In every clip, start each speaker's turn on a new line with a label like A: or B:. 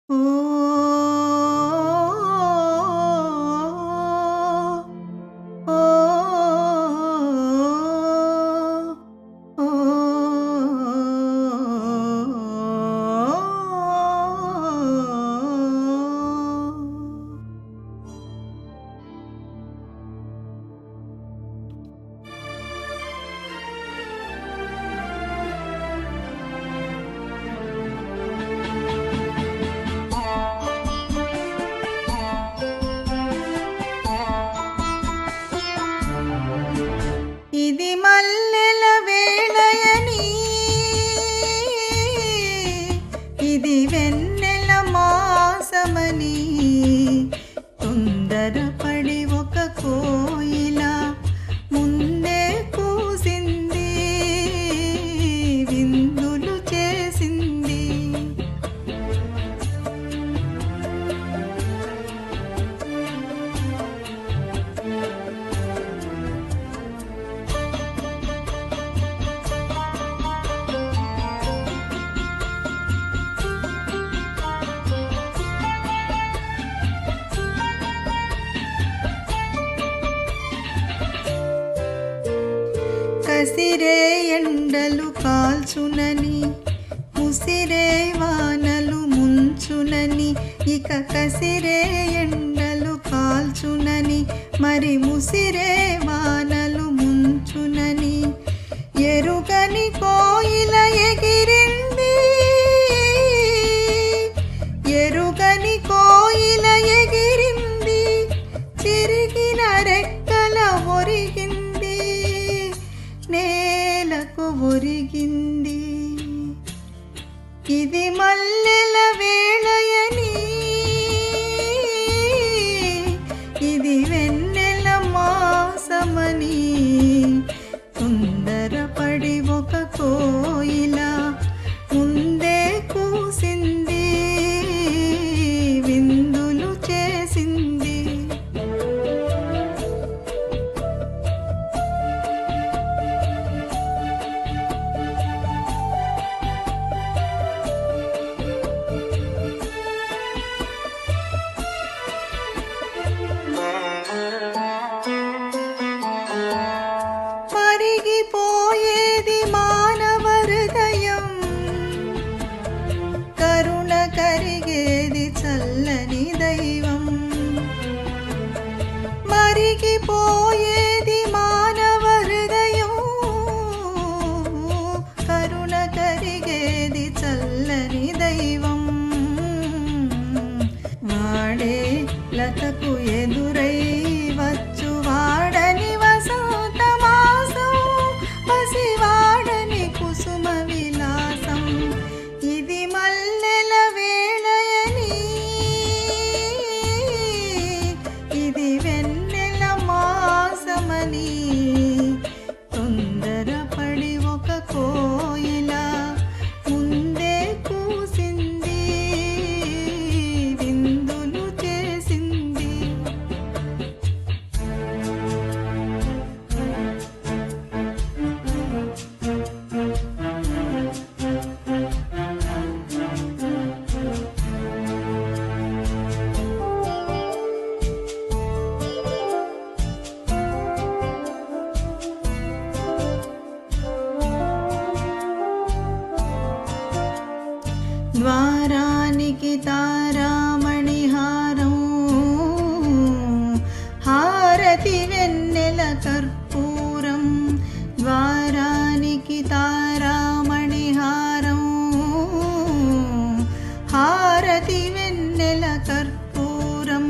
A: ఓ ఓ ఓ ఇది మల్లెల వేళయని, ఇది వెన్నెల మాసమని, తొందరపడి ఒక కోయిల ముందే కూసింది, విందులు చేసింది. కసిరే ఎండలు కాల్చునని, ముసిరే వానలు ముంచునని, ఇక కసిరే ఎండలు కాల్చునని, మరి ముసిరే వానలు ముంచునని, ఎరుగని కోయిల ఎగిరింది, ఎరుగని కోయిల ఎగిరింది, చిరిగిన రెక్కల ఒరిగింది, నేలకు ఒరిగింది. ఇది మల్లెల వేళయని, ఇది వెన్నెల మాసమని, తొందరపడి ఒక కోయిల ముందే కూసింది, విందులు చేసింది. మరిగిపోయేది మానవ హృదయం, కరుణ కరిగేది చల్లని దైవం. మరిగిపోయేది మానవ హృదయం, కరుణ కరిగేది చల్లని దైవం. వాడే లతకు ఎదురై వచ్చు వాడని వసంత మాసం, పసివాడని కుసుమ విలాసం. ఇది మల్లెల వేళయని, ఇది వెన్నెల మాసమని, తొందరపడి ఒక కోయిల ముందే కూసింది, విందులు చేసింది. ద్వారానికి తారామణిహారం, హారతి వెన్నెల కర్పూరం. ద్వారానికి తారామణిహారం, హారతి వెన్నెల కర్పూరం.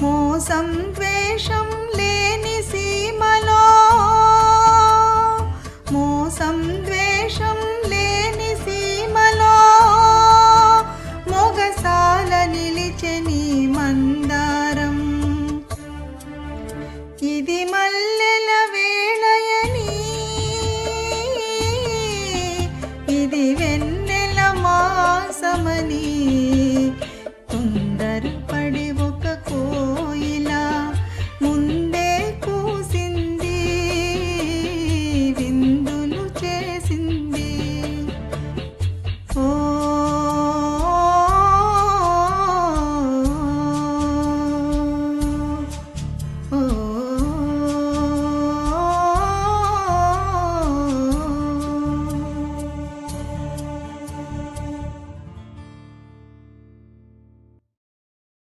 A: మోసం ద్వేషం లేని సీమలో, మోసం ద్వేషం లేని సీమలో, మొగసాల నిలిచెని